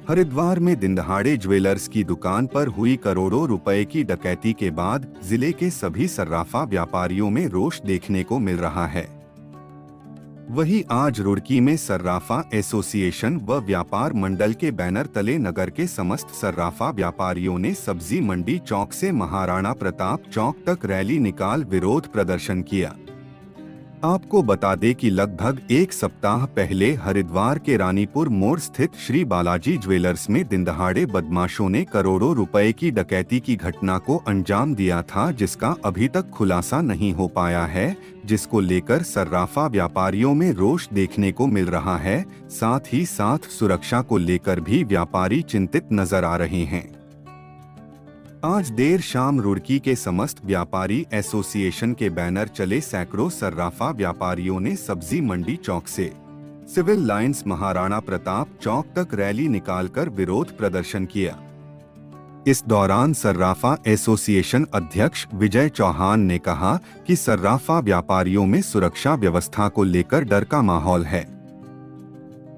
हरिद्वार में दिनदहाड़े ज्वेलर्स की दुकान पर हुई करोड़ों रुपए की डकैती के बाद जिले के सभी सर्राफा व्यापारियों में रोष देखने को मिल रहा है। वहीं आज रुड़की में सर्राफा एसोसिएशन व व्यापार मंडल के बैनर तले नगर के समस्त सर्राफा व्यापारियों ने सब्जी मंडी चौक से महाराणा प्रताप चौक तक रैली निकाल विरोध प्रदर्शन किया। आपको बता दें कि लगभग एक सप्ताह पहले हरिद्वार के रानीपुर मोड़ स्थित श्री बालाजी ज्वेलर्स में दिनदहाड़े बदमाशों ने करोड़ों रुपए की डकैती की घटना को अंजाम दिया था, जिसका अभी तक खुलासा नहीं हो पाया है, जिसको लेकर सर्राफा व्यापारियों में रोष देखने को मिल रहा है। साथ ही साथ सुरक्षा को लेकर भी व्यापारी चिंतित नजर आ रहे हैं। आज देर शाम रुड़की के समस्त व्यापारी एसोसिएशन के बैनर चले सैकड़ों सर्राफा व्यापारियों ने सब्जी मंडी चौक से सिविल लाइंस महाराणा प्रताप चौक तक रैली निकालकर विरोध प्रदर्शन किया। इस दौरान सर्राफा एसोसिएशन अध्यक्ष विजय चौहान ने कहा कि सर्राफा व्यापारियों में सुरक्षा व्यवस्था को लेकर डर का माहौल है।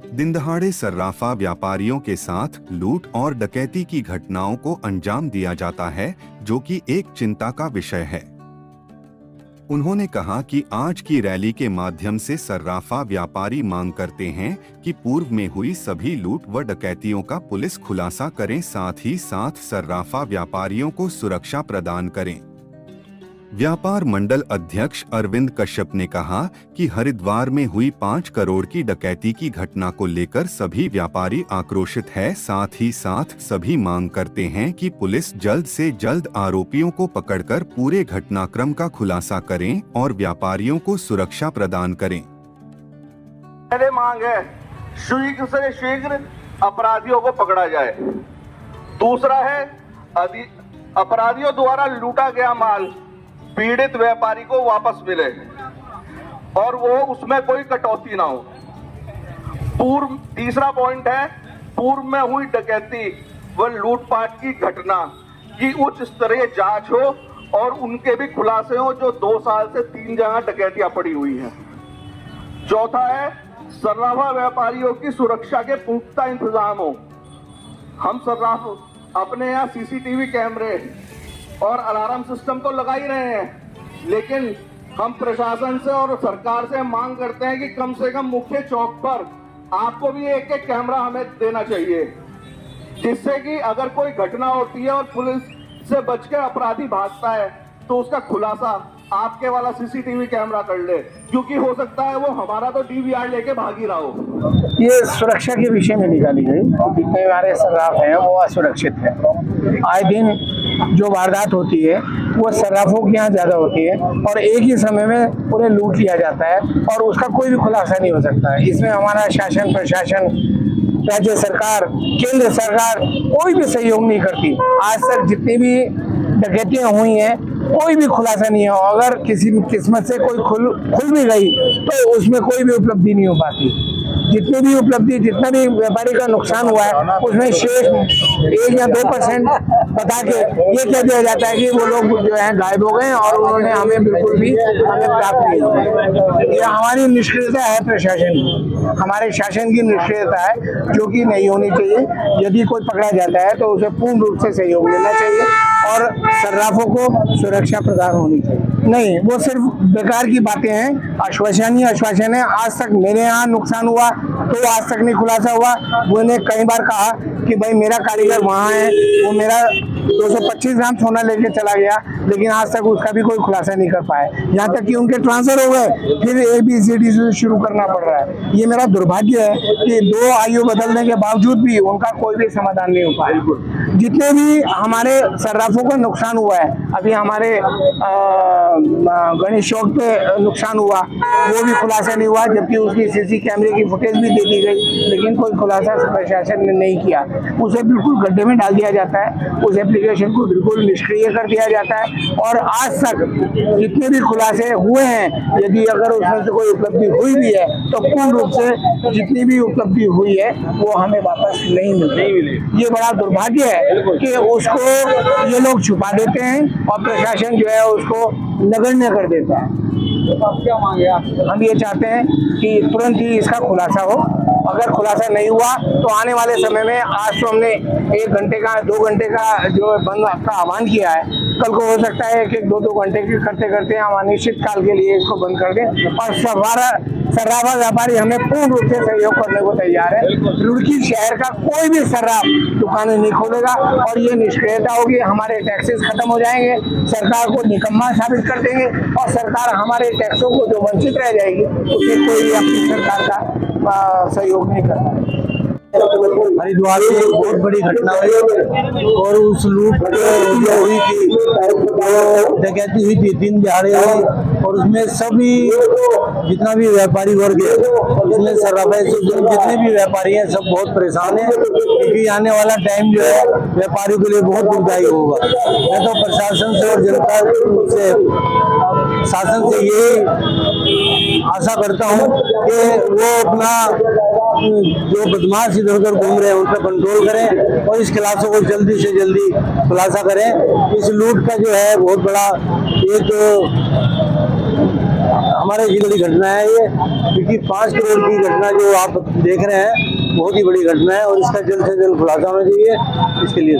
दिनदहाड़े सर्राफा व्यापारियों के साथ लूट और डकैती की घटनाओं को अंजाम दिया जाता है, जो कि एक चिंता का विषय है। उन्होंने कहा कि आज की रैली के माध्यम से सर्राफा व्यापारी मांग करते हैं कि पूर्व में हुई सभी लूट व डकैतियों का पुलिस खुलासा करें, साथ ही साथ सर्राफा व्यापारियों को सुरक्षा प्रदान करें। व्यापार मंडल अध्यक्ष अरविंद कश्यप ने कहा कि हरिद्वार में हुई 5 करोड़ की डकैती की घटना को लेकर सभी व्यापारी आक्रोशित है। साथ ही साथ सभी मांग करते हैं कि पुलिस जल्द से जल्द आरोपियों को पकड़कर पूरे घटनाक्रम का खुलासा करें और व्यापारियों को सुरक्षा प्रदान करें। पहले मांग है शीघ्र से शीघ्र अपराधियों को पकड़ा जाए। दूसरा है अपराधियों द्वारा लूटा गया माल पीड़ित व्यापारी को वापस मिले और वो उसमें कोई कटौती ना हो। तीसरा पॉइंट है पूर्व में हुई डकैती व लूटपाट की घटना की उच्च स्तरीय जांच हो और उनके भी खुलासे हो, जो 2 साल से 3 जगह डकैतियां पड़ी हुई हैं। चौथा है सर्राफा व्यापारियों की सुरक्षा के पुख्ता इंतजाम हो। हम सर्राफ अपने यहाँ सीसीटीवी कैमरे और अलार्म सिस्टम तो लगा ही रहे हैं, लेकिन हम प्रशासन से और सरकार से मांग करते हैं कि कम से कम मुख्य चौक पर आपको भी एक कैमरा हमें देना चाहिए, जिससे कि अगर कोई घटना होती है और पुलिस से बचकर अपराधी भागता है तो उसका खुलासा आपके वाला सीसीटीवी कैमरा कर ले, क्योंकि हो सकता है वो हमारा तो डीवीआर लेके भाग ही रहा हो। ये सुरक्षा के विषय में निकाली गई। जितने हमारे सर्राफ हैं वो असुरक्षित है। आए दिन जो वारदात होती है वो सर्राफों के यहाँ ज्यादा होती है और एक ही समय में उन्हें लूट लिया जाता है और उसका कोई भी खुलासा नहीं हो सकता है। इसमें हमारा शासन प्रशासन, राज्य सरकार, केंद्र सरकार कोई भी सहयोग नहीं करती। आज तक जितनी भी डकैतियां हुई हैं कोई भी खुलासा नहीं हो। अगर किसी किस्मत से कोई खुल भी गई तो उसमें कोई भी उपलब्धि नहीं हो पाती। जितनी भी उपलब्धि, जितना भी व्यापारी का नुकसान हुआ है उसमें शेष 1 या 2% बता के ये कह दिया जाता है कि वो लोग जो है गायब हो गए और उन्होंने हमें बिल्कुल भी हमें प्राप्त नहीं हुआ। ये हमारी निष्क्रियता है, प्रशासन की, हमारे शासन की निष्क्रियता है, जो कि नहीं होनी चाहिए। यदि कोई पकड़ा जाता है तो उसे पूर्ण रूप से सहयोग लेना चाहिए और सर्राफों को सुरक्षा प्रदान होनी चाहिए। नहीं, वो सिर्फ बेकार की बातें हैं, आश्वासन ही आश्वासन है। आज तक मेरे यहाँ नुकसान हुआ तो आज तक नहीं खुलासा हुआ। मैंने कई बार कहा कि भाई मेरा कारीगर वहाँ है, वो मेरा 225 ग्राम सोना लेके चला गया, लेकिन आज तक उसका भी कोई खुलासा नहीं कर पाए। यहाँ तक कि उनके ट्रांसफर हो गए, फिर ABCD से शुरू करना पड़ रहा है। ये मेरा दुर्भाग्य है कि 2 आयु बदलने के बावजूद भी उनका कोई भी समाधान नहीं हो पाया। जितने भी हमारे सर्राफों का नुकसान हुआ है, अभी हमारे गणेश चौक पे नुकसान हुआ वो भी खुलासा नहीं हुआ, जबकि उसकी CC कैमरे की फुटेज भी दे दी गई, लेकिन कोई खुलासा प्रशासन ने नहीं किया। उसे बिल्कुल गड्ढे में डाल दिया जाता है, उस एप्लीकेशन को बिल्कुल निष्क्रिय कर दिया जाता है और आज तक जितने भी खुलासे हुए हैं, यदि अगर उसमें से कोई उपलब्धि हुई भी है तो पूर्ण रूप से जितनी भी उपलब्धि हुई है वो हमें वापस नहीं मिली। ये बड़ा दुर्भाग्य है कि उसको ये लोग छुपा देते हैं और प्रशासन जो है उसको नगण्य कर देता है। तो आप क्या मांगे? हम ये चाहते हैं कि तुरंत ही इसका खुलासा हो अगर खुलासा नहीं हुआ तो आने वाले समय में, आज तो हमने 1 घंटे का 2 घंटे का जो बंद का आह्वान किया है, कल को हो सकता है कि 2 घंटे के करते करते हम अनिश्चित काल के लिए इसको बंद कर दें। और सर्राफा व्यापारी हमें पूर्ण रूप से सहयोग करने को तैयार है। रुड़की शहर का कोई भी सर्राफ दुकानें नहीं खोलेगा और ये निष्क्रियता होगी। हमारे टैक्सेस खत्म हो जाएंगे, सरकार को निकम्मा साबित कर देंगे और सरकार हमारे टैक्सों को जो वंचित रह जाएगी उसे कोई अपनी सरकार का सहयोग नहीं कर पाएगी। हरिद्वार में एक बहुत बड़ी घटना हुई और उस लूट जो हुई थी, जो डकैती हुई थी, 3 दिहाड़े हुई और उसमें सभी जितना भी व्यापारी वर्ग है, उसमें सर्राफा एसोसिएशन जितने भी व्यापारी हैं सब बहुत परेशान हैं, क्योंकि आने वाला टाइम जो है व्यापारियों के लिए बहुत दुखदायी होगा। मैं तो प्रशासन से और जनता से, शासन से यही आशा करता हूँ कि वो अपना जो बदमाश इधर उधर घूम रहे हैं उन पर कंट्रोल करें और इस खिलाफों को जल्दी से जल्दी खुलासा करें। इस लूट का जो है बहुत बड़ा एक हमारे जिले की घटना है ये, क्योंकि 5 करोड़ की घटना जो आप देख रहे हैं बहुत ही बड़ी घटना है और इसका जल्द से जल्द खुलासा होना चाहिए। इसके लिए